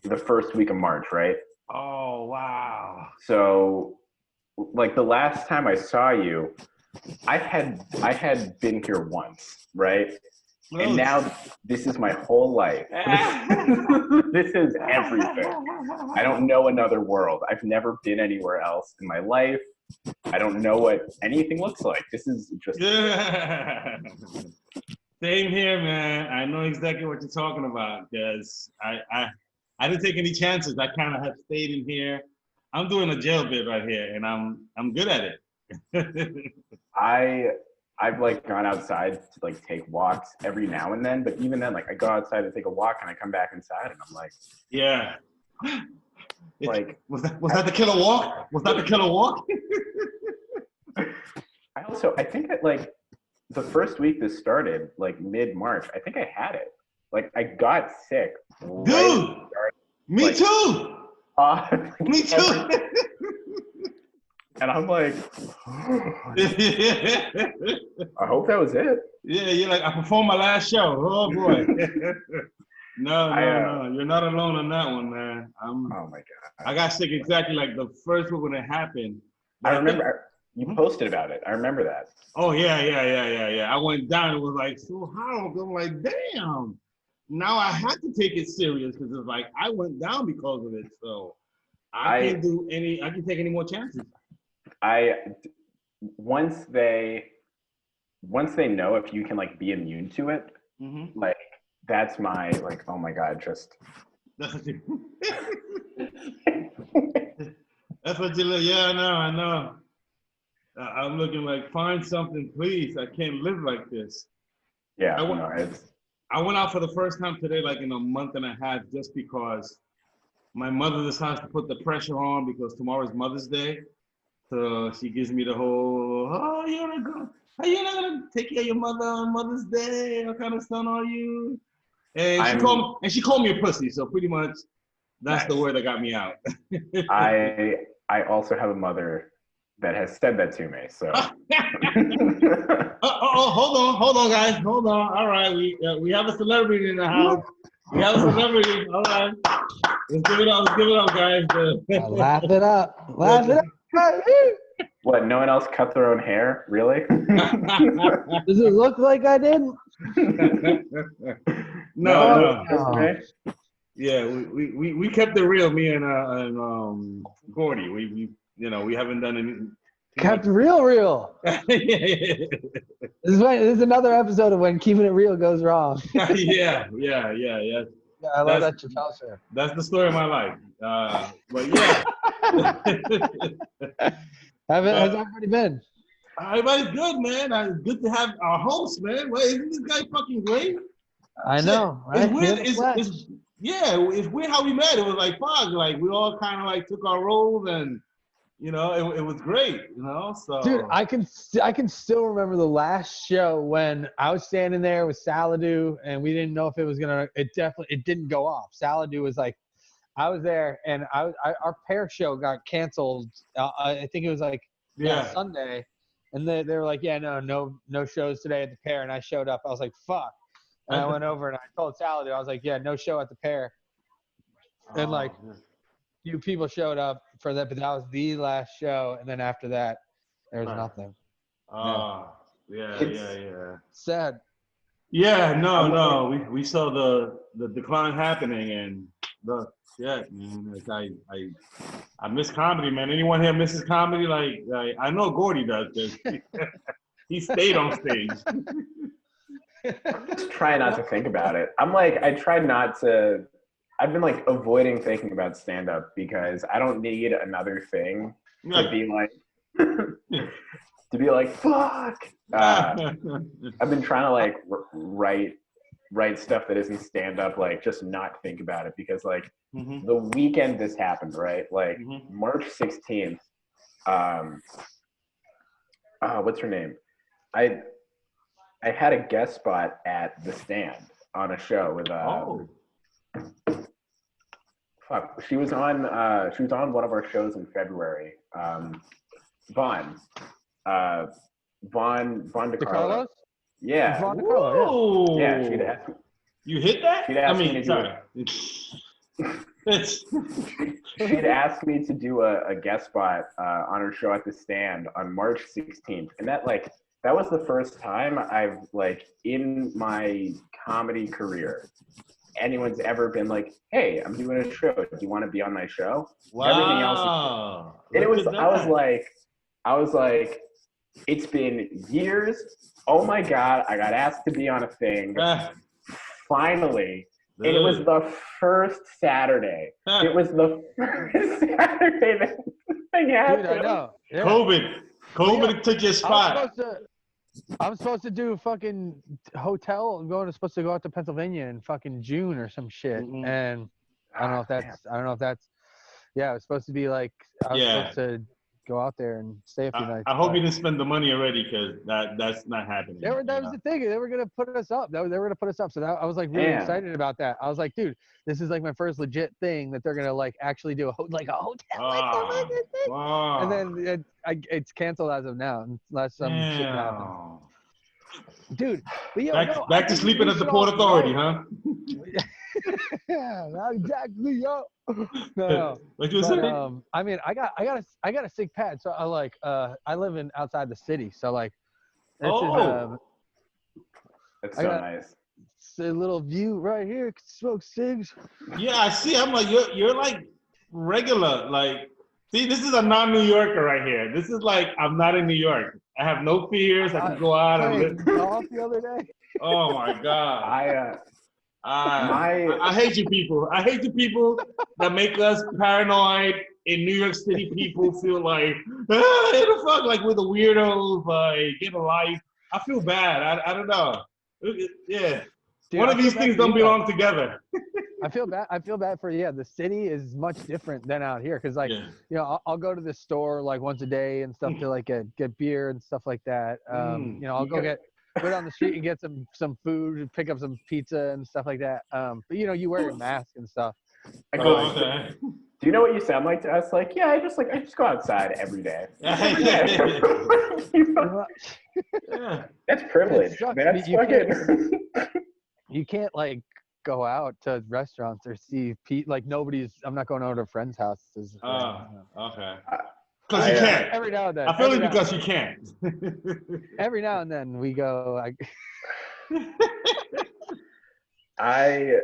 the first week of March, right? Oh, wow. So, like the last time I saw you, I had been here once, right? And now this is my whole life. This is everything. I don't know another world. I've never been anywhere else in my life. I don't know what anything looks like. This is just Same here, man. I know exactly what you're talking about because I didn't take any chances. I kind of have stayed in here. I'm doing a jail bit right here, and I'm good at it. I've like gone outside to like take walks every now and then, but even then, like I go outside to take a walk and I come back inside and I'm like, yeah. Like was that the killer walk? Was that the killer walk? I think that like the first week this started, like mid-March, I think I had it. Like I got sick. Dude, me like, too. Me too. And I'm like, I hope that was it. Yeah, you're like, I performed my last show. Oh boy. No. You're not alone on that one, man. Oh my God. I got sick exactly like the first week when it happened. But I remember you posted about it. I remember that. Oh yeah. I went down. It was like so horrible. I'm like, damn. Now I had to take it serious because it's like I went down because of it. So I can take any more chances. Once they know if you can like be immune to it, like that's my like, oh my God, just That's what you look. Yeah, I know. I'm looking like, find something, please. I can't live like this. Yeah, I went out for the first time today, like in a month and a half, just because my mother decides to put the pressure on because tomorrow's Mother's Day. So she gives me the whole, oh, you're not gonna take care of your mother on Mother's Day? What kind of son are you? And she called me a pussy. So pretty much, that's the word that got me out. I also have a mother that has said that to me. So. Hold on, guys. Hold on. All right, we have a celebrity in the house. We have a celebrity. All right. Let's give it up, guys. Laugh it up. What, no one else cut their own hair? Really? Does it look like I did? No. Yeah, we kept it real, me and Gordy. We haven't done anything. Kept real. This is another episode of when keeping it real goes wrong. Yeah. I love that Chappelle show. That's the story of my life. But yeah. How's everybody been? Everybody's good, man. It's good to have our host, man. Wait, isn't this guy fucking great? I know, right? It's weird. It's weird how we met. It was like fuck, like we all kind of like took our roles, and it was great. So dude, I can still remember the last show when I was standing there with Saladoo, and we didn't know if it was gonna. It didn't go off. Saladoo was like, I was there, and our pair show got canceled. I think it was like Sunday, and they were like, no shows today at the pair, and I showed up. I was like, fuck. And I went over and I told Saladoo, I was like, yeah, no show at the pair. And like, few people showed up for that, but that was the last show. And then after that, there was nothing. Yeah. Sad. Yeah, no. We saw the decline happening, and man. I miss comedy, man. Anyone here misses comedy? Like I know Gordy does, because he stayed on stage. I'm just trying not to think about it. I've been like avoiding thinking about stand-up because I don't need another thing to be like, fuck. I've been trying to like write stuff that isn't stand-up, like just not think about it, because like the weekend this happened, right? Like March 16th, what's her name? I had a guest spot at The Stand on a show with she was on one of our shows in February. Vaughn DeCarlo. Yeah. Vaughn DeCarlo, yeah. She'd asked me. You hit that? She'd asked me to sorry. She'd asked me to do a guest spot on her show at the Stand on March 16th, and that was the first time I've in my comedy career anyone's ever been like, "Hey, I'm doing a show. Do you want to be on my show?" Wow. Everything else, and it was. I was like, it's been years. Oh my God, I got asked to be on a thing. Finally. And it was the first Saturday. It was the first Saturday that this thing happened. Dude, I know. Yeah. COVID took your spot. I'm supposed to do fucking hotel. Supposed to go out to Pennsylvania in fucking June or some shit. Mm-hmm. And I don't know if that's. Yeah, it was supposed to be like I was supposed to go out there and stay a few nights. I hope you didn't spend the money already, because that's not happening. That was the thing. They were gonna put us up. They were gonna put us up. So I was like really excited about that. I was like, dude, this is like my first legit thing that they're gonna like actually do a hotel thing. And then it's canceled as of now, unless some shit happens. Dude, but back to sleeping at the Port Authority, huh? Yeah, exactly. Yo. No. What you saying? I mean, I got a sick pad, so I live outside the city, so like, this is that's so nice. It's a little view right here. Smoke cigs. Yeah, I see. I'm like, you're like regular. Like, see, this is a non-New Yorker right here. This is like, I'm not in New York. I have no fears. I can go out and live. Golf the other day. Oh my God. I hate you people. I hate the people that make us paranoid in New York City. People feel like, the fuck, like we're the weirdos, like, get a life. I feel bad. I don't know. Yeah. Dude, one of these things don't belong together. I feel bad for the city is much different than out here, because you know, I'll go to the store like once a day and stuff to like get beer and stuff like that. You know, I'll go down the street and get some food, pick up some pizza and stuff like that. But you know, you wear your mask and stuff. I go, do you know what you sound like to us? Like, yeah, I just go outside every day. That's privilege. That's fucking. You can't like go out to restaurants or see I'm not going over to a friend's house. Okay. Because you can't. Every now and then. I feel it because you can't. Every now and then we go. I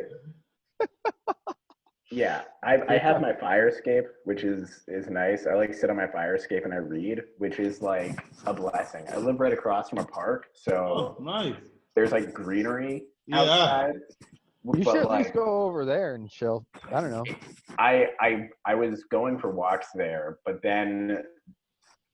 have my fire escape, which is nice. I like sit on my fire escape and I read, which is like a blessing. I live right across from a park, so nice. There's like greenery outside. You should at least go over there and chill. I don't know. I was going for walks there, but then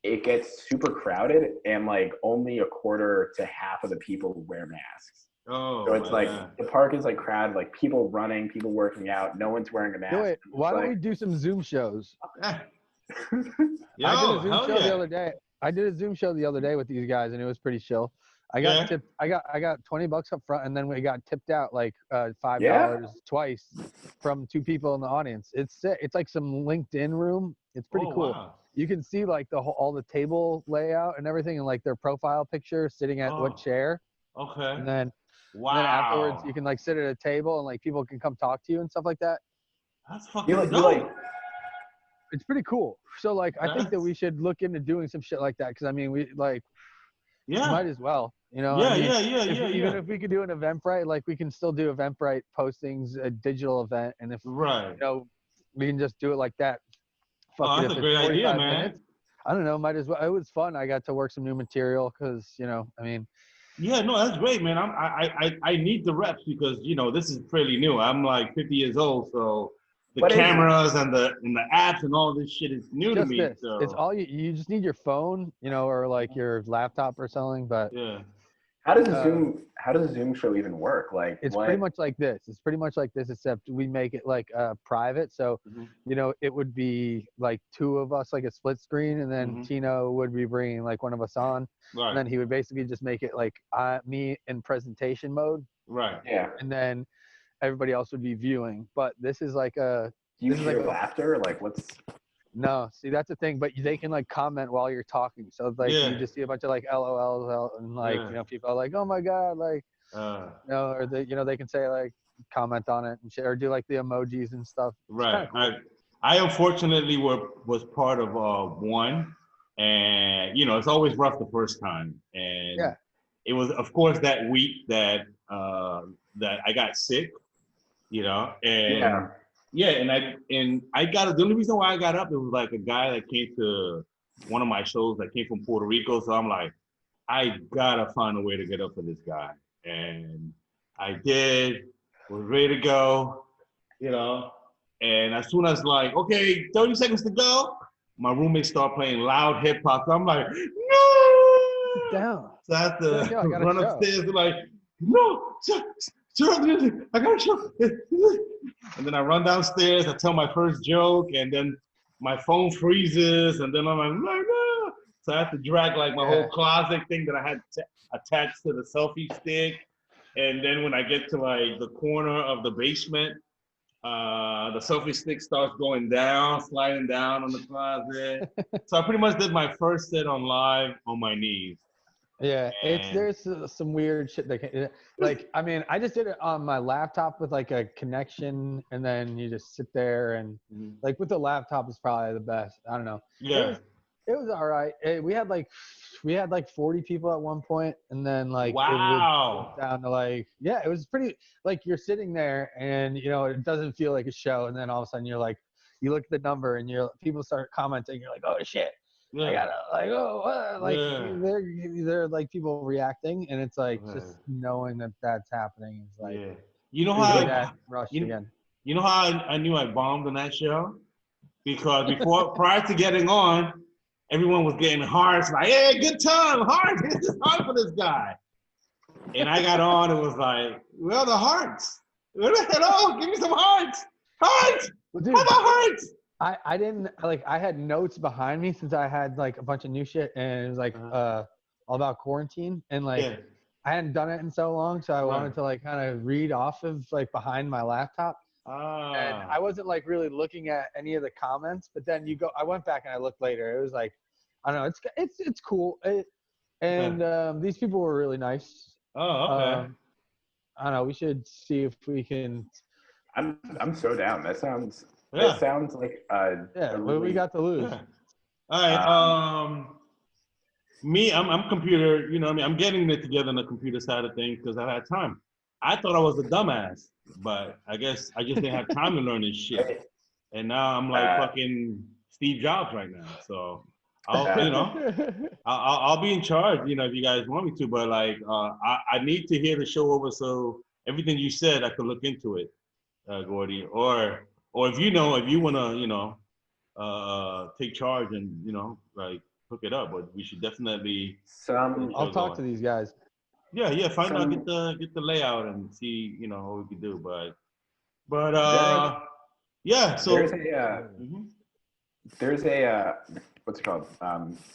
it gets super crowded and like only a quarter to half of the people wear masks. Oh, so it's like the park is like crowded, like people running, people working out. No one's wearing a mask. Wait, why don't we do some Zoom shows? I did a Zoom show the other day. I did a Zoom show the other day with these guys, and it was pretty chill. I got tipped. I got $20 up front, and then we got tipped out like $5 twice from 2 people in the audience. It's like some LinkedIn room. It's pretty cool. Wow. You can see like all the table layout and everything, and like their profile picture sitting at what chair. Okay. And then afterwards, you can like sit at a table and like people can come talk to you and stuff like that. That's fucking dope. It's pretty cool. So like, I think that we should look into doing some shit like that, because I mean, we like. Yeah. Might as well, you know. Even if we could do an Eventbrite, like we can still do Eventbrite postings, a digital event, and if you know, we can just do it like that. That's a great idea, man. Minutes, I don't know. Might as well. It was fun. I got to work some new material because, you know, I mean. Yeah, no, that's great, man. I need the reps because, you know, this is fairly new. I'm like 50 years old, so the cameras and the apps and all this shit is new to me. So. It's all you just need your phone, you know, or like your laptop or something. But how does a Zoom show even work? Like, it's pretty much like this. It's pretty much like this, except we make it like private. So, you know, it would be like 2 of us, like a split screen, and then Tino would be bringing like one of us on, and then he would basically just make it like me in presentation mode. Right. Yeah. And then everybody else would be viewing. But this is like a. Do you hear laughter? Like what's? No, see, that's the thing. But they can like comment while you're talking, so like you just see a bunch of like LOLs and like you know, people are like, oh my god, like you know, or you know, they can say like comment on it and shit, or do like the emojis and stuff. Right. Cool. I unfortunately was part of one, and you know it's always rough the first time, and it was of course that week that that I got sick, you know, and and I got the only reason why I got up, it was like a guy that came to one of my shows that came from Puerto Rico, so I'm like, I gotta find a way to get up for this guy, and I did, was ready to go, you know. And as soon as like, okay, 30 seconds to go, my roommates start playing loud hip hop. So I'm like, no! Sit down. So I have to run upstairs and like, no, sir, I got a show. And then I run downstairs, I tell my first joke, and then my phone freezes, and then I'm like, no. So I have to drag like my whole closet thing that I had attached to the selfie stick. And then when I get to like the corner of the basement, the selfie stick starts going down, sliding down on the closet. So I pretty much did my first set on live on my knees. Yeah, there's some weird shit that can, like, I mean, I just did it on my laptop with like a connection, and then you just sit there and like with the laptop is probably the best. I don't know. Yeah. It was all right. We had like 40 people at one point, and then like it was down to like, yeah, it was pretty, like you're sitting there and you know it doesn't feel like a show, and then all of a sudden you're like, you look at the number and people start commenting, you're like, oh shit, I gotta like, oh what? Like they're like people reacting, and it's like just knowing that that's happening is like, you know how you know how I knew I bombed on that show, because prior to getting on, everyone was getting hearts, like, hey, good time, heart, this is hard for this guy. And I got on, it was like, well, the hearts. Hello, give me some hearts. Hearts! Well, dude, how about hearts? I didn't, like, I had notes behind me since I had, like, a bunch of new shit, and it was, like, all about quarantine. And, like, I hadn't done it in so long, so I wanted to, like, kind of read off of, like, behind my laptop. And I wasn't like really looking at any of the comments, but then I went back and I looked later. It was like, I don't know, it's cool. These people were really nice. Oh, okay. I don't know. We should see if we can. I'm so down. That sounds like what we got to lose. Yeah. All right. Me, I'm computer. You know, I mean, I'm getting it together on the computer side of things because I've had time. I thought I was a dumbass, but I guess I just didn't have time to learn this shit. And now I'm like fucking Steve Jobs right now. So I'll be in charge, you know, if you guys want me to. But like, I need to hear the show over, so everything you said, I could look into it, Gordy. Or if you wanna, you know, take charge and, you know, like hook it up. But we should definitely. I'll talk to these guys. Yeah. Find out, get the layout and see, you know, what we can do. But yeah. So there's a what's it called?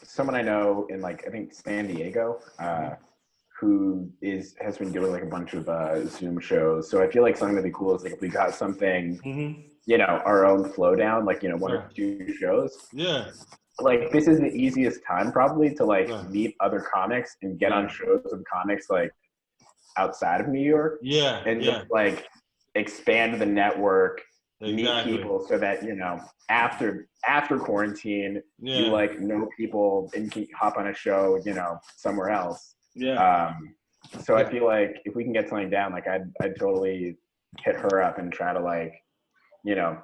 Someone I know in like I think San Diego, who has been doing like a bunch of Zoom shows. So I feel like something that'd be cool is like if we got something, you know, our own flow down, like, you know, one or two shows. Yeah. Like this is the easiest time probably to like meet other comics and get on shows with comics like outside of New York. Yeah. And just like expand the network, meet people so that, you know, after quarantine, you like know people and can hop on a show, you know, somewhere else. Yeah. So I feel like if we can get something down, like I'd totally hit her up and try to like, you know,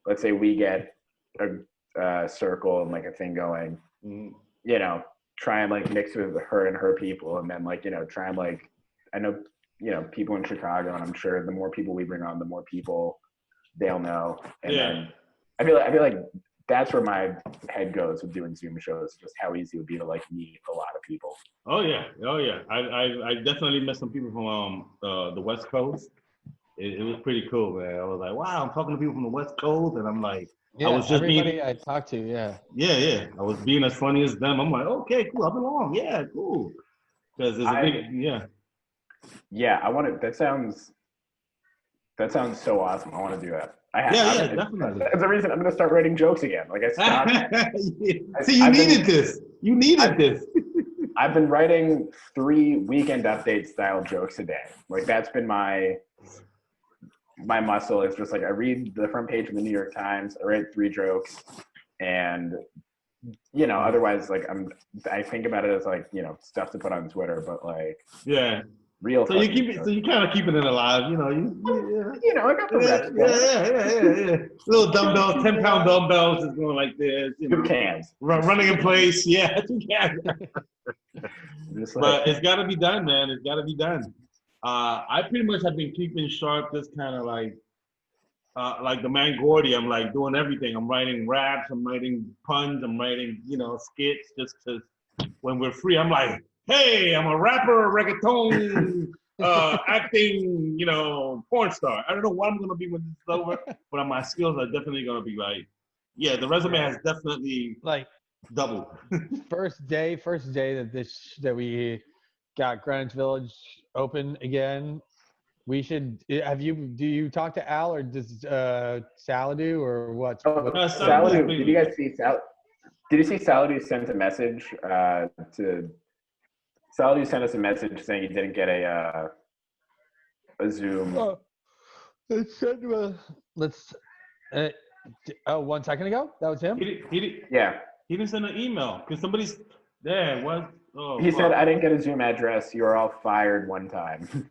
let's say we get a circle and like a thing going, you know, try and like mix with her and her people, and then like, you know, try and like, I know, you know, people in Chicago, and I'm sure the more people we bring on, the more people they'll know. And then I feel like that's where my head goes with doing Zoom shows, just how easy it would be to like meet a lot of people. Oh yeah. I definitely met some people from the West Coast. It was pretty cool, man. I was like, wow, I'm talking to people from the West Coast, and I'm like, I was just everybody I talked to, Yeah. I was being as funny as them. I'm like, okay, cool, I belong. Yeah, cool. Because there's a big, Yeah, I want to. That sounds so awesome. I want to do that. Definitely. That's the reason I'm going to start writing jokes again. Like I stopped. See, you needed this. You needed this. I've been writing 3 Weekend Update style jokes a day. Like that's been my my muscle is just like I read the front page of the New York Times, I write 3 jokes, and otherwise like I think about it as like stuff to put on Twitter, but like real. So you keep it. So you kind of keeping it alive, I got the reps. Yeah. Little dumbbells, 10-pound dumbbells is going like this. 2 cans. Running in place. Yeah, 2 cans. But it's got to be done, man. It's got to be done. I pretty much have been keeping sharp, just kind of like the man Gordy. I'm like doing everything. I'm writing raps. I'm writing puns. I'm writing, skits. Just because when we're free, I'm like, hey, I'm a rapper, reggaeton, acting, porn star. I don't know what I'm gonna be when this is over, but my skills are definitely gonna be like, the resume has definitely like doubled. first day that we got Greenwich Village open again. We should. Do you talk to Al or does Sal do or what? Sal, did you guys see Sal? Did you see Saladin sent a message to? Saladin sent us a message saying he didn't get a Zoom. Let's. 1 second ago, that was him. He didn't send an email because somebody's there. What? Oh, he said, "I didn't get a Zoom address. You are all fired one time."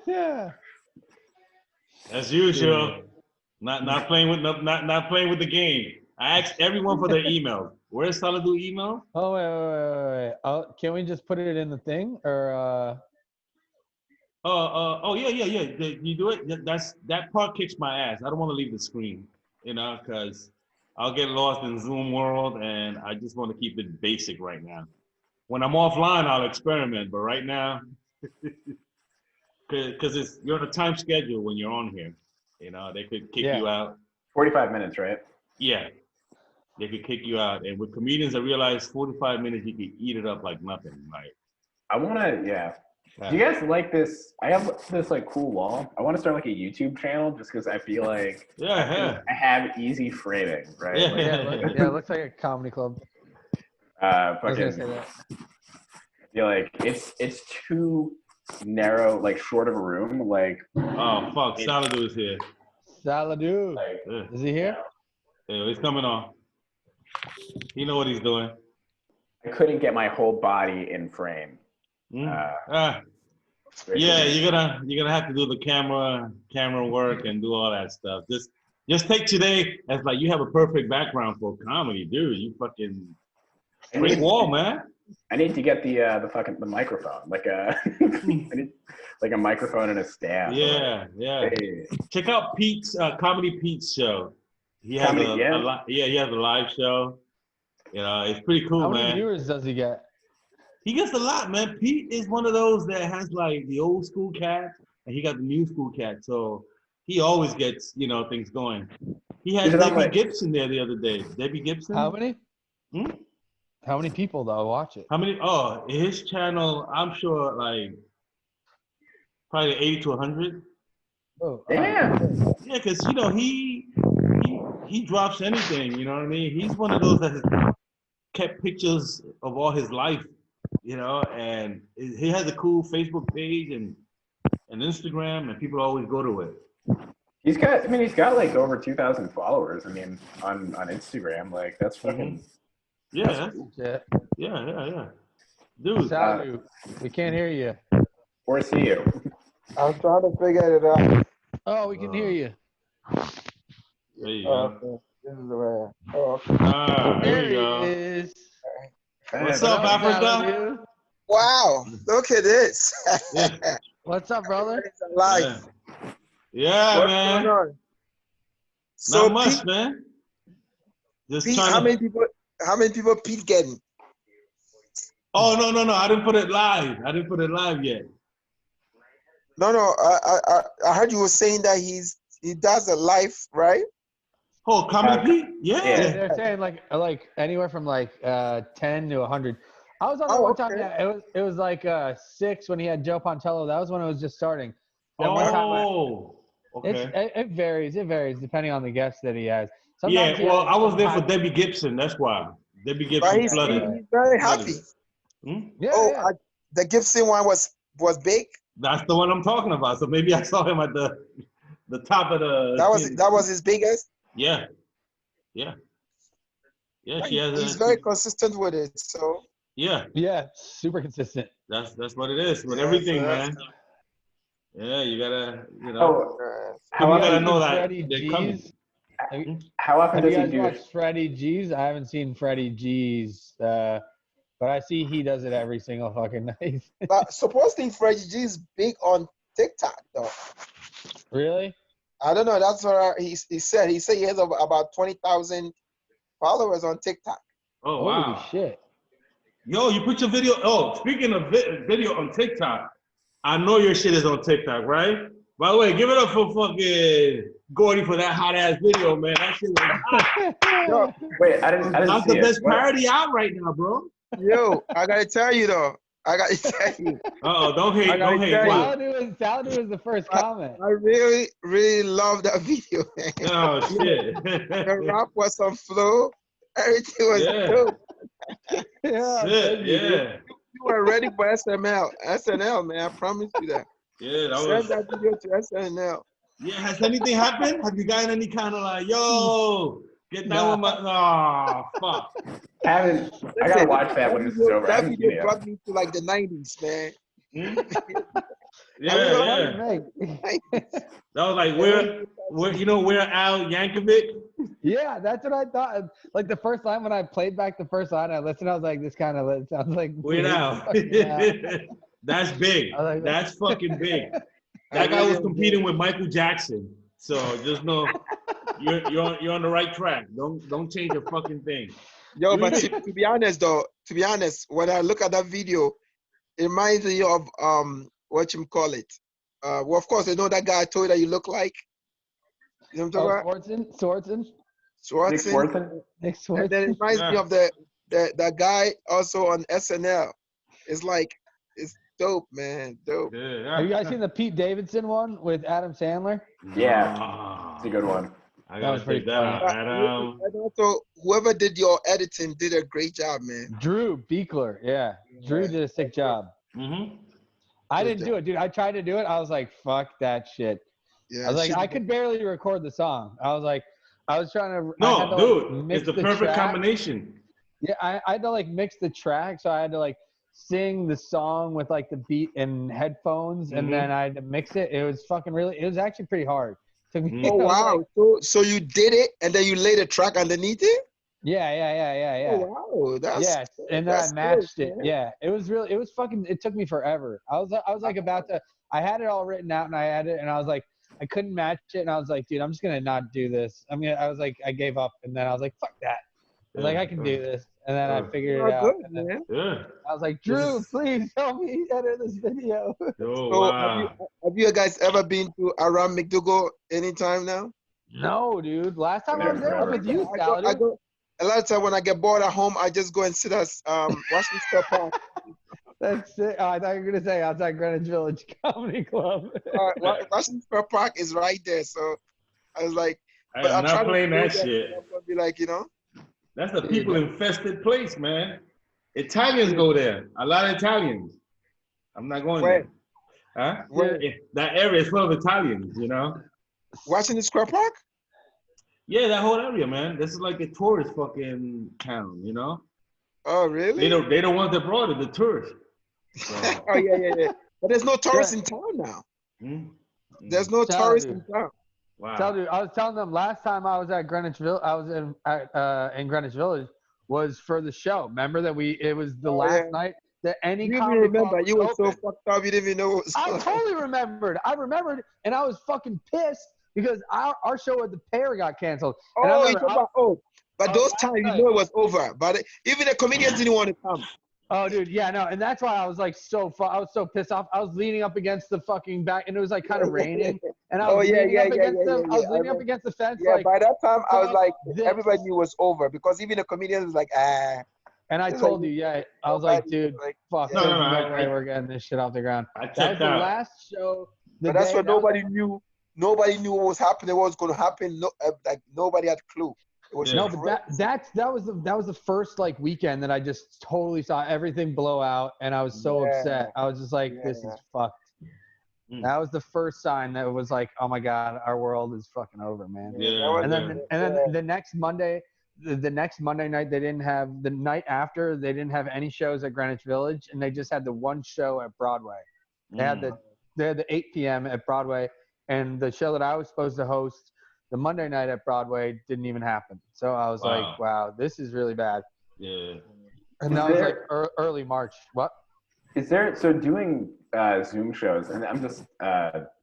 Yeah. As usual, not playing with the game. I asked everyone for their emails. Where's Saladin email? Oh wait. Oh, can we just put it in the thing or? Yeah. You do it. That part kicks my ass. I don't want to leave the screen, because I'll get lost in Zoom world, and I just want to keep it basic right now. When I'm offline, I'll experiment, but right now, because you're on a time schedule when you're on here. They could kick you out. 45 minutes, right? Yeah. They could kick you out. And with comedians, I realized 45 minutes, you could eat it up like nothing. Like, I want to, Do you guys like this? I have this like cool wall. I want to start like a YouTube channel just because I feel like I have easy framing, right? It looks like a comedy club. I feel like it's too narrow, like short of a room. Like Saladin is here. Saladin, is he here? Yeah, he's coming on. He know what he's doing. I couldn't get my whole body in frame. You're gonna have to do the camera work and do all that stuff. Just take today as like you have a perfect background for comedy, dude. You fucking great wall, man. I need to get the microphone, like I need like a microphone and a stand. Yeah. Hey. Check out Pete's Comedy Pete's show. He has he has a live show. It's pretty cool, man. How many viewers does he get? He gets a lot, man. Pete is one of those that has like the old school cat, and he got the new school cat. So he always gets things going. He had Debbie Gibson there the other day. Debbie Gibson. How many? How many people though watch it? How many? Oh, his channel. I'm sure like probably 80 to 100. Oh, yeah. Yeah, because he drops anything. You know what I mean? He's one of those that has kept pictures of all his life. And he has a cool Facebook page and Instagram, and people always go to it. He's got like over 2,000 followers. I mean, on Instagram, like that's fucking. Yeah. Dude, Saladin, we can't hear you. Or see you. I'm trying to figure it out. Oh, we can hear you. There you go. Okay. This is the way. There you go. Is. What's up, Africa? Wow, look at this. What's up, brother? Life. Yeah, What's man. going on? So Not much, Pete, man. Just Pete, how many people Pete getting? Oh no! I didn't put it live yet. No. I heard you were saying that he does a live, right? Oh, Comedy Pete? Yeah. They're saying like anywhere from like 10 to 100. I was on there one time. Yeah, it was like 6 when he had Joe Pontello. That was when it was just starting. Okay. It varies. It varies depending on the guest that he has. Sometimes I was there for Debbie Gibson. That's why Debbie Gibson he's flooded. He's very happy. Yeah. The Gibson one was big. That's the one I'm talking about. So maybe I saw him at the the top of the. That was his biggest. Yeah. She has. He's very consistent with it. So. Yeah, super consistent. That's what it is with everything, man. Yeah, you gotta, how you often gotta know that Freddie they're coming. How often does he you do? guys watched Freddie G's? I haven't seen Freddie G's, but I see he does it every single fucking night. But supposedly Freddie G is big on TikTok, though. Really? I don't know. That's what he said. He said he has about 20,000 followers on TikTok. Oh wow! Holy shit! Yo, you put your video. Oh, speaking of video on TikTok, I know your shit is on TikTok, right? By the way, give it up for fucking Gordy for that hot ass video, man. That shit was hot. Yo, wait, I didn't That's see the it. best parody out right now, bro. Yo, I gotta tell you though. Don't hate. Don't hate. Saladin was the first comment. I really, really love that video, man. Oh shit. The rap was on flow. Everything was dope. Yeah. You were ready for SNL, man. I promise you that. Yeah, Send that video to SNL. Yeah, has anything happened? Have you gotten any kind of like, yo, get down with my? Oh, fuck. I gotta watch that when this is over. That video brought me to like the 90s, man. Yeah. That was like where Al Yankovic? Yeah, that's what I thought. Like the first time when I played back the first line, I listened. I was like, this kind of sounds like Weird Al. That's big. Like, that's fucking big. That guy was competing with Michael Jackson. So just know you're on the right track. Don't change a fucking thing. Yo, but to be honest, when I look at that video, it reminds me of what you call it. Well, of course, I know that guy I told you that you look like. You know what I'm talking about? Swartzen. Nick Swartzen? And then it reminds me of the guy also on SNL. It's like, it's dope, man. Dope. Yeah. Have you guys seen the Pete Davidson one with Adam Sandler? Yeah, it's a good one. I gotta take that out. Adam. And also, whoever did your editing did a great job, man. Drew Beekler. Yeah. Drew did a sick job. Mm-hmm. I didn't do it, dude. I tried to do it. I was like, fuck that shit. Yeah, I was like, I could barely record the song. I was trying to. No, dude, it's the perfect combination. Yeah, I had to like mix the track, so I had to like sing the song with like the beat and headphones, and then I had to mix it. It was actually pretty hard. Oh wow! Like, so you did it, and then you laid a track underneath it. Yeah. Oh wow! And then I matched it. Yeah, it was really. It was fucking. It took me forever. I was like about to. I had it all written out, and I had it, and I was like, I couldn't match it, and I was like, dude, I'm just gonna not do this. I was like, I gave up, and then I was like, fuck that. I was like, I can do this, and then I figured it out. And then I was like, Drew, please help me edit this video. Have you guys ever been to around McDougal anytime now? No, dude. Last time I was there, I was with you, I go. A lot of time when I get bored at home, I just go and sit at Washington Square Park. That's it. Oh, I thought you were gonna say outside Greenwich Village Comedy Club. Washington Square Park is right there, so I was like, but I'm not playing that shit. I'm gonna be like, that's a people-infested place, man. Italians go there. A lot of Italians. I'm not going there. Huh? That area is full of Italians, Washington Square Park? Yeah, that whole area, man. This is like a tourist fucking town, Oh, really? They don't want the broader, the tourists. So. Oh, yeah. But there's no tourists in town now. There's no tourists in town. Wow. Dude, I was telling them last time I was at Greenwich Village. I was in Greenwich Village was for the show. Remember that it was the last night that any. You didn't remember? You were so fucked up. You didn't even know what was going on. I totally remembered. I remembered, and I was fucking pissed because our show at the Pair got canceled. But those times it was over. But even the comedians didn't want to come. Oh, dude, yeah, no, and that's why I was like I was so pissed off. I was leaning up against the fucking back, and it was like kind of raining, and I was leaning up against the fence. Yeah, by that time I was like, everybody knew it was over because even the comedians was like, ah. And I told you, I was like, dude, fuck, no way we're getting this shit off the ground. That was the last show. But that's what nobody knew. Nobody knew what was happening, what was going to happen. No, like nobody had a clue. No, but that was the first like weekend that I just totally saw everything blow out, and I was so upset. I was just like, this is fucked. That was the first sign that was like, oh my God, our world is fucking over, man. Yeah. And then the next Monday, the next Monday night, they didn't have the night after. They didn't have any shows at Greenwich Village, and they just had the one show at Broadway. They had the 8 p.m. at Broadway, and the show that I was supposed to host the Monday night at Broadway didn't even happen. So I was like, wow, this is really bad. Yeah. And that was like early March. What? Is there, so doing Zoom shows, and I'm just,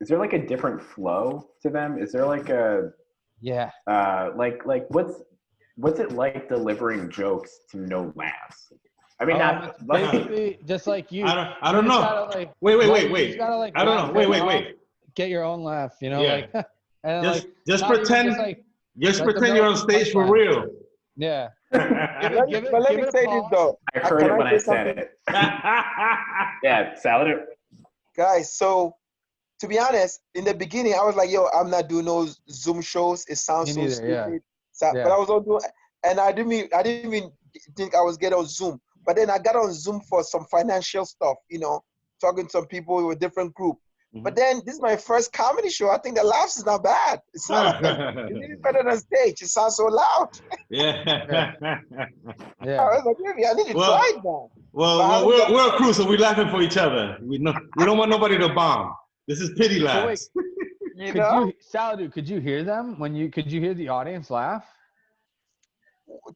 is there like a different flow to them? Is there like a, like what's it like delivering jokes to no laughs? I mean, not basically just like you. I don't know. Gotta, like, wait. You just gotta, like, I don't know. Wait. Get your own laugh, you know? Yeah. Like, and just pretend. Just pretend you're on stage for real. Yeah. Let me say this though. I heard it when I said it. Yeah, Salad. Guys, so to be honest, in the beginning, I was like, yo, I'm not doing those Zoom shows. It sounds so stupid. Yeah. So, but I was on doing, and I didn't even think I was getting on Zoom. But then I got on Zoom for some financial stuff, you know, talking to some people with a different group. But then this is my first comedy show. I think the laughs is not bad. It's not it's better than stage. It sounds so loud. Yeah. I was like, maybe I need to try it now. Well, we're a crew, so we're laughing for each other. We don't want nobody to bomb. This is pity laughs. Saladu, could you hear them could you hear the audience laugh?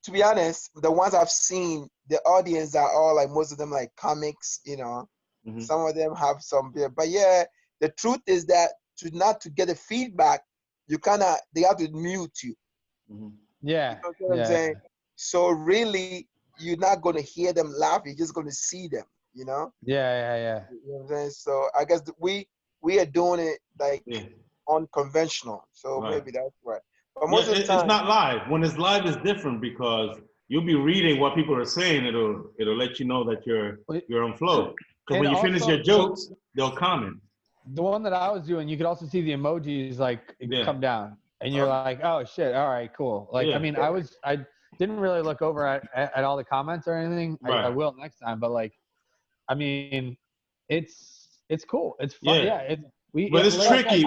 To be honest, the ones I've seen, the audience are all like, most of them like comics, you know. Some of them have some beer, but yeah, the truth is that to get the feedback, they have to mute you. Yeah. You know what I'm saying? So really, you're not going to hear them laugh. You're just going to see them, you know? Yeah. You know what I'm saying? So I guess we are doing it like unconventional. So maybe that's right. But most of the time, it's not live. When it's live, it's different because you'll be reading what people are saying. It'll let you know that you're on flow. Because when you finish your jokes, they'll comment. The one that I was doing, you could also see the emojis like come down, and you're like, oh shit, all right, cool. Like, I mean, I didn't really look over at all the comments or anything. I will next time, but like, I mean, it's cool. It's fun. Yeah. But it's tricky.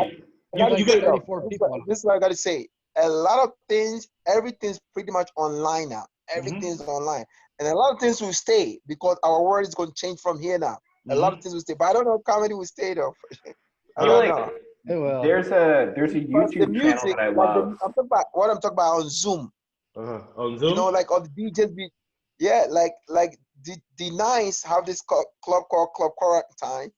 You get 34 people. This is what I got to say. A lot of things, everything's pretty much online now. Everything's online. And a lot of things will stay because our world is going to change from here now. A lot of things will stay. But I don't know if comedy will stay though. I don't know. It will. There's a YouTube channel that I love. What I'm talking about on Zoom. On Zoom? You know, like all the DJs like the Nice have this club called Club Quarantine.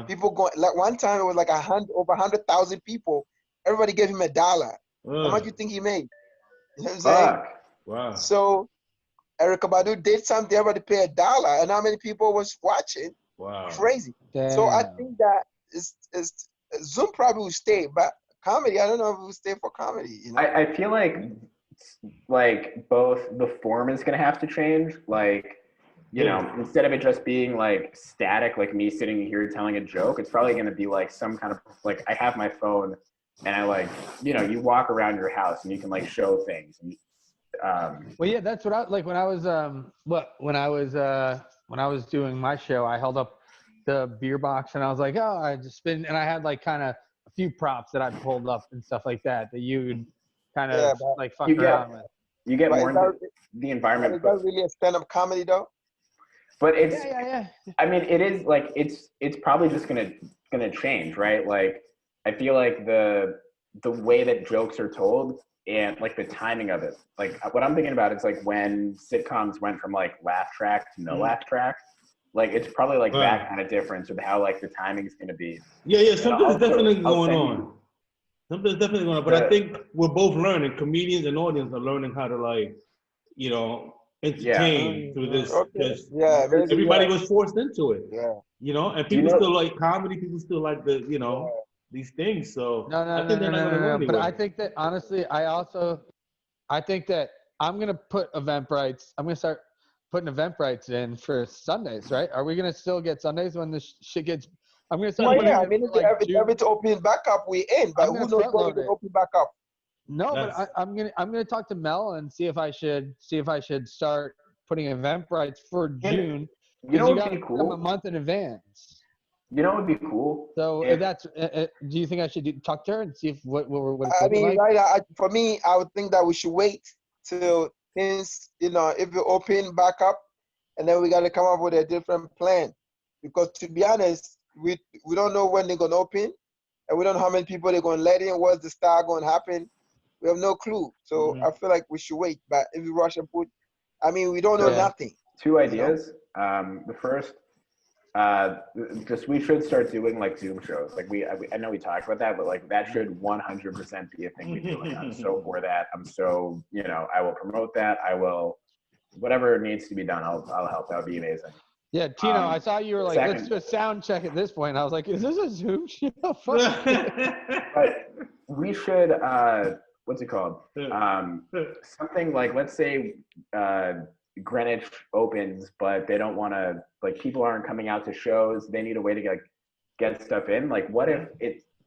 People going, like one time it was like over 100,000 people. Everybody gave him $1. How much do you think he made? You know what I'm saying? Wow. So Erykah Badu did something, everybody paid $1, and how many people was watching? Wow. Crazy. Damn. So I think that is Zoom probably will stay, but comedy, I don't know if it will stay for comedy. You know? I feel like both the form is gonna have to change. Like, you know, instead of it just being like static, like me sitting here telling a joke, it's probably gonna be like some kind of like I have my phone and I like, you know, you walk around your house and you can like show things. Well, yeah, that's what I like when I was doing my show. I held up the beer box and I was like, oh, I just spin, and I had like kind of a few props that I pulled up and stuff like that you would kind of like fuck around with. You get more into the environment. Is that really a stand-up comedy though? But it's I mean, it is like it's probably just gonna change, right? Like I feel like the way that jokes are told and like the timing of it. Like what I'm thinking about is like when sitcoms went from like laugh track to no laugh track. Like it's probably like that kind of difference with how like the timing is gonna be. Yeah, something's definitely going on. Something's definitely going on. But I think we're both learning. Comedians and audience are learning how to like, you know, entertain through this. Because everybody was forced into it. Yeah. You know, and people still like comedy. People still like the, you know, these things. So no. But I think that honestly, I think that I'm gonna put Eventbrites. I'm gonna start putting Eventbrites in for Sundays, right? Are we gonna still get Sundays when this shit gets? I'm gonna start. Oh yeah, I mean, if everything opening back up, we in. But who knows when we can open back up? No, but I'm gonna talk to Mel and see if I should start putting Eventbrites for June. You know, you got to put them a month in advance. You know what would be cool? So if that's, do you think I should talk to her and see if what it's I looking mean, like? right now, for me, I would think that we should wait till things, if we open back up, and then we got to come up with a different plan. Because to be honest, we don't know when they're gonna open, and we don't know how many people they're gonna let in. What's the start going to happen? We have no clue. So I feel like we should wait. But if we rush and put, I mean, we don't know nothing. Two ideas. The first, just we should start doing like Zoom shows. Like I know we talked about that, but like that should 100% be a thing we do. Like, I'm so for that. I'm so, I will promote that. I will, whatever needs to be done, I'll help. That would be amazing. Yeah, Tino, I saw you were like, let's do a sound check at this point. I was like, is this a Zoom show? But we should, what's it called? Something like, let's say Greenwich opens, but they don't want to, like, people aren't coming out to shows. They need a way to get stuff in. Like, what if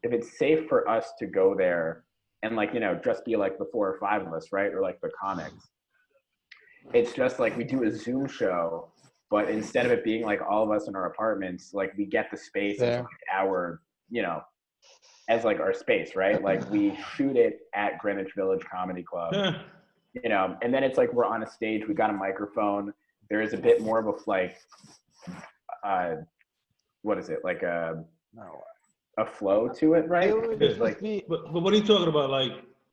it's safe for us to go there and just be like the 4 or 5 of us, right? Or like the comics. It's just like we do a Zoom show, but instead of it being like all of us in our apartments, like we get the space as like our, as like our space, right? Like we shoot it at Greenwich Village Comedy Club, and then it's like we're on a stage, we got a microphone. There is a bit more of a like, what is it? Like a flow to it, right? But what are you talking about? Like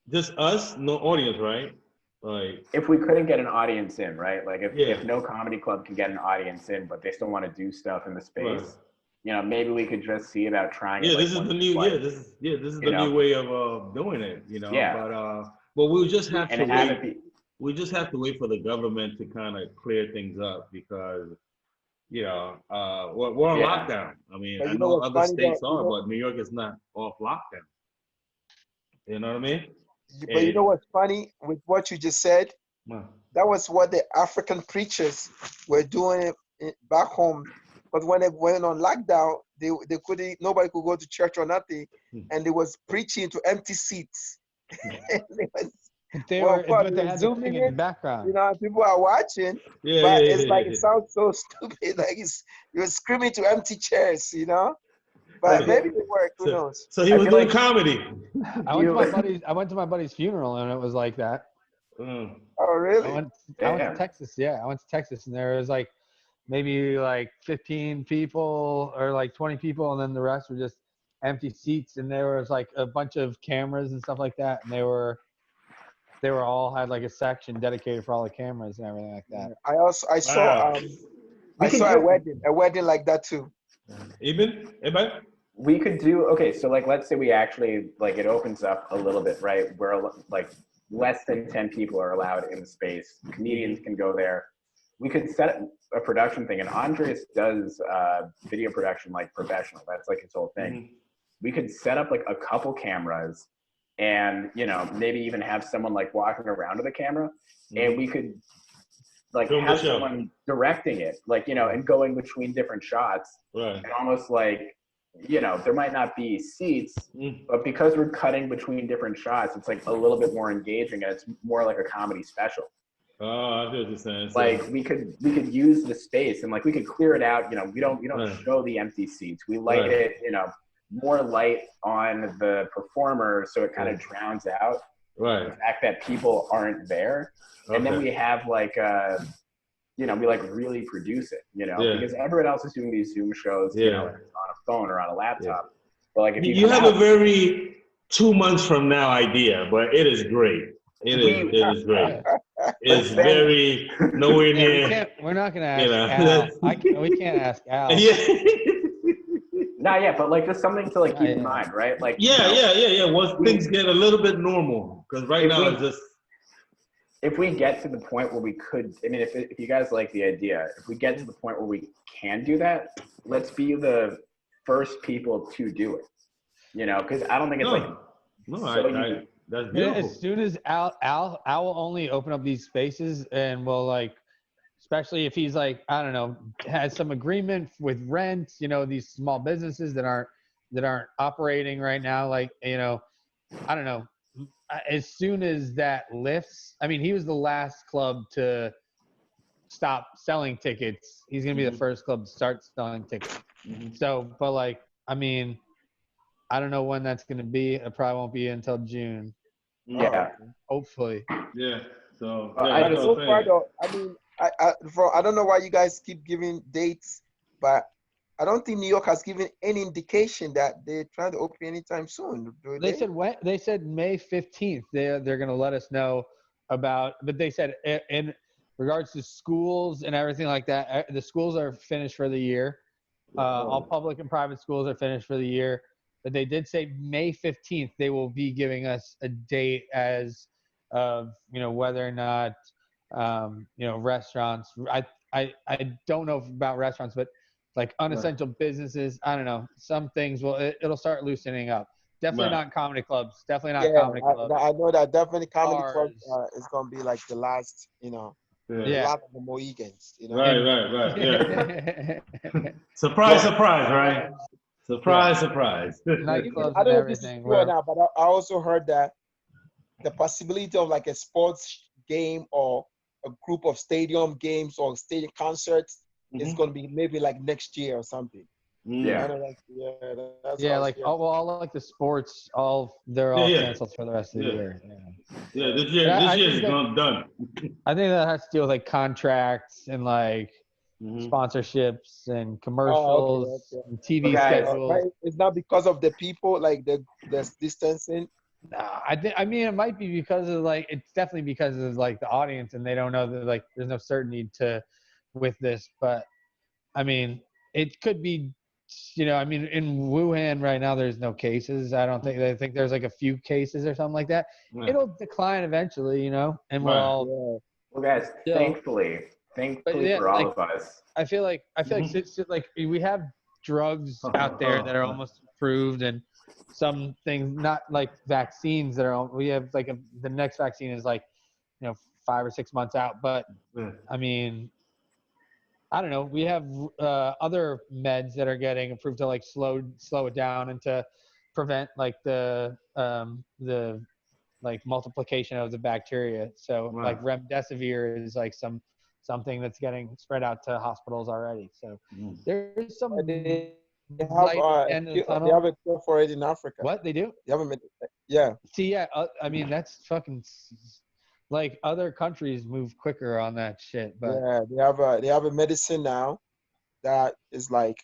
just us, no audience, right? Like if we couldn't get an audience in, right? Like if no comedy club can get an audience in, but they still want to do stuff in the space, maybe we could just see about trying. Yeah, this is the new. This is the new way of doing it. Yeah. But we'll just have to wait. We just have to wait for the government to kind of clear things up because, we're on lockdown. I mean, I know other states are, but New York is not off lockdown. You know what I mean? But you know what's funny with what you just said? That was what the African preachers were doing back home. But when they went on lockdown, they couldn't. Nobody could go to church or nothing, and they was preaching to empty seats. They had zooming in the background. People are watching, but it's like it sounds so stupid. Like you're screaming to empty chairs, But maybe it worked. Who knows? So he was doing comedy. I went to my buddy's funeral, and it was like that. Oh, really? I went to Texas. Yeah, I went to Texas, and there was like maybe like 15 people or like 20 people, and then the rest were just empty seats. And there was like a bunch of cameras and stuff like that, and they were all had like a section dedicated for all the cameras and everything like that. I saw a wedding like that too. Even? We could do, okay, so like let's say we actually like it opens up a little bit, right? Where like less than 10 people are allowed in the space. Comedians can go there. We could set a production thing, and Andres does video production like professional. That's like his whole thing. Mm-hmm. We could set up like a couple cameras and maybe even have someone like walking around to the camera, and we could like have someone directing it, like and going between different shots, right? And almost like there might not be seats, but because we're cutting between different shots, it's like a little bit more engaging, and it's more like a comedy special. Oh, I feel what you're saying. Like we could use the space, and like we could clear it out. We don't show the empty seats. We light it, more light on the performer, so it kind of drowns out the fact that people aren't there. And then we have like we like really produce it, because everyone else is doing these Zoom shows, on a phone or on a laptop. But like if you have a very 2 months from now idea, but it is great. It is great. It's very nowhere near. We're not gonna ask Al. We can't ask Al. Not yet, but like just something to like keep in mind, right? Like once things get a little bit normal, because right now it's just. If we get to the point where we could, I mean, if you guys like the idea, if we get to the point where we can do that, let's be the first people to do it. Because I don't think it's that's beautiful. As soon as Al will only open up these spaces, and will like, especially if he's like, I don't know, has some agreement with rent, these small businesses that aren't operating right now, like, I don't know. As soon as that lifts, I mean, he was the last club to stop selling tickets. He's going to be the first club to start selling tickets. So, but like, I mean, I don't know when that's going to be. It probably won't be until June. Yeah. Hopefully. Yeah. So I yeah, But that's just what so I'm far saying. though, I mean, I don't know why you guys keep giving dates, but I don't think New York has given any indication that they're trying to open anytime soon. Do They they? said when they said May 15th. They're going to let us know about. But they said in regards to schools and everything like that, the schools are finished for the year. All public and private schools are finished for the year. But they did say May 15th they will be giving us a date as of whether or not restaurants. I don't know about restaurants, but like unessential businesses. I don't know. Some things it'll start loosening up. Definitely Right. not comedy clubs. Definitely not Yeah, comedy clubs. I know that definitely comedy club Bars. is gonna be like the last, Yeah. the Yeah. last of the Mohegans, Right, And right, yeah. Surprise, Yeah. surprise, right? Surprise, surprise. nightclubs I and don't know if this is everything. true or Where not, but I also heard that the possibility of like a sports game or a group of stadium games or stadium concerts is going to be maybe like next year or something. Yeah. I know that's that's what I yeah, was like hearing. all like the sports, they're Yeah, all yeah, canceled for the rest of the yeah, year. Yeah. yeah. This But year, I, this I year think is that gone done. I think that has to deal with like contracts and like Mm-hmm. sponsorships and Oh, okay, commercials okay. and Well, TV guys, But schedules. it's not because of the people, like the distancing. I mean it might be because of like it's definitely because of like the audience and they don't know that like there's no certainty to with this, but I mean it could be I mean in Wuhan right now there's no cases. I don't think they think there's like a few cases or something like that. Right. It'll decline eventually, and we'll Right. all Yeah. well, guys, still thankfully but yeah, for all like of us. I feel like like we have drugs out there that are almost approved and some things not like vaccines that are we have like the next vaccine is like 5 or 6 months out, but Yeah. I mean I don't know, we have other meds that are getting approved to like slow it down and to prevent like the like multiplication of the bacteria. So Right. like remdesivir is like something that's getting spread out to hospitals already. So Mm. there's But some they have light at the end of the they have tunnel. a cure for it in Africa. What they do? They haven't been, yeah. See, yeah, I mean that's fucking like other countries move quicker on that shit, but Yeah, they have a medicine now that is like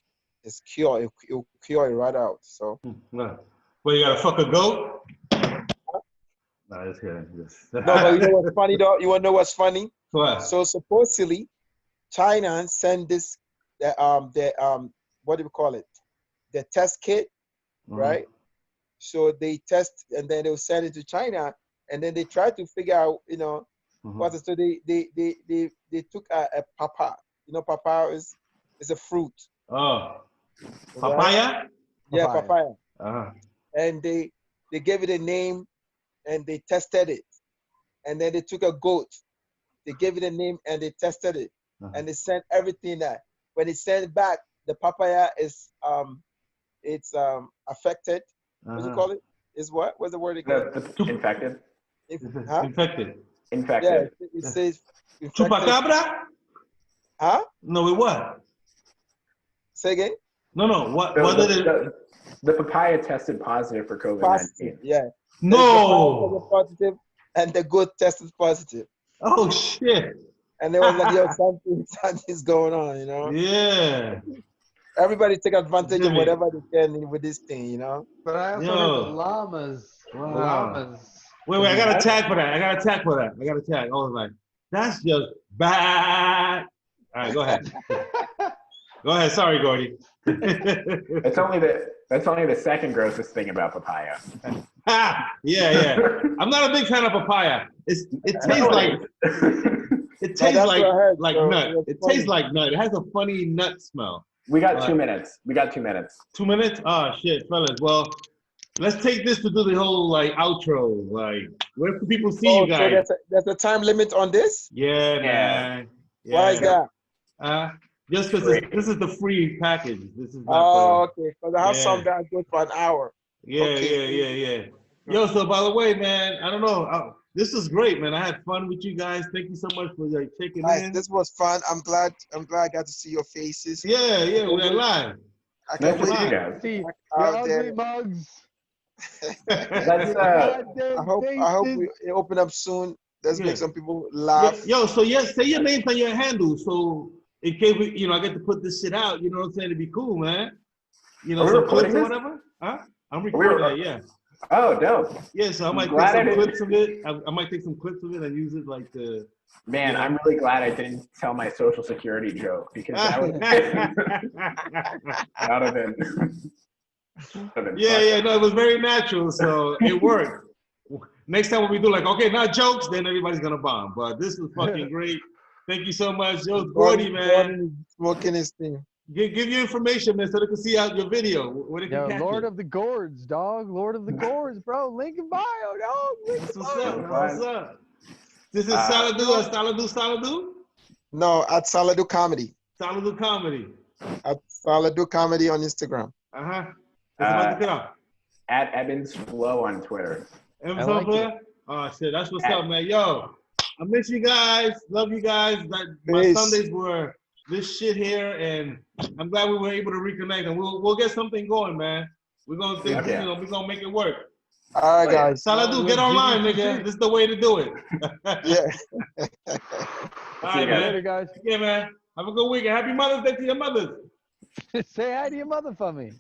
it's cure. It'll cure it right out. So Right. Well, you gotta fuck a goat? No, just kidding. no, but you know what's funny though? You wanna know what's funny? What? So supposedly China sent this what do we call it? The test kit, right? So they test and then they'll send it to China and then they try to figure out, what so they took a papaya. Papaya is a fruit, Oh, right? papaya? Yeah, papaya. papaya. Uh-huh. And they gave it a name and they tested it. And then they took a goat. They gave it a name and they tested it. And they sent everything that when they sent it back, the papaya is it's affected. What do you call it? Is what? What's the word again? Infected. Huh? Infected. Yeah, Infected. it says infected. Chupacabra? Huh? No, it what? Say again? No. What? The, What the, did it? the papaya tested positive for Positive. COVID-19. Yeah. No. The papaya tested positive and the goat tested positive. Oh shit. And they was like, yo, something's going on, Yeah. Everybody take advantage of Jimmy. whatever they can with this thing, But I also heard the llamas. Wow. Wait, I got a tag for that. I got a tag. I was like, that's just bad. All right, go ahead. Go ahead. Sorry, Gordy. That's only the second grossest thing about papaya. Yeah. I'm not a big fan of papaya. It tastes No, like it tastes that's what I heard, like so nut. it was It funny. tastes like nut. It has a funny nut smell. We got 2 minutes. 2 minutes? Oh shit, fellas. Well, let's take this to do the whole like outro. Like, where can people see you So guys? there's a time limit on this? Yeah, man. Why is Yeah. that? Just because this is the free package. This is not Oh, okay. Because I have Yeah. some that goes for an hour. Yeah. Yo, so by the way, man, I don't know. This is great, man. I had fun with you guys. Thank you so much for like checking Nice. in. This was fun. I'm glad I got to see your faces. Yeah, we're live. I Nice can't to see you wait guys. See, you out there. ugly mugs. Let's Goddamn I hope faces. we open up soon. Let's Yeah. make some people Yeah, laugh. yo, so yes, say your names and your handle. So in case we, I get to put this shit out, you know what I'm saying? It'd be cool, man. Are we Some recording clips or this? whatever. Huh? I'm recording it, yeah. Oh, dope. Yeah, so I might take Glad I some didn't- clips of it. I might take some clips of it and use it like the. Man, Yeah. I'm really glad I didn't tell my social security joke because that would that would have been. Yeah, no, it was very natural, so it worked. Next time when we do like, okay, not jokes, then everybody's gonna bomb. But this was fucking great. Thank you so much, yo, Gordy, man. Gordon is smoking his thing. Give your information, man, so they can see out your video. Where they can Yo, catch Lord it. of the Gourds, dog. Lord of the Gourds, bro. Link in bio, dog. Link That's in what's bio. up. That's what's up. This is Saladu. No, at Saladu Comedy. Saladu Comedy. At Saladu Comedy on Instagram. Let's look it up. At Evans Flow on Twitter. Emerson like Player? Oh shit, that's what's up, man. Yo, I miss you guys. Love you guys. My Peace. Sundays were this shit here, and I'm glad we were able to reconnect. And we'll get something going, man. We're gonna think, Yeah. we're gonna make it work. All right, guys. Saladu, get online, nigga. This is the way to do it. Yeah. All See you right, guys. man. Later, guys. Yeah, man. Have a good weekend. Happy Mother's Day to your mothers. Say hi to your mother for me.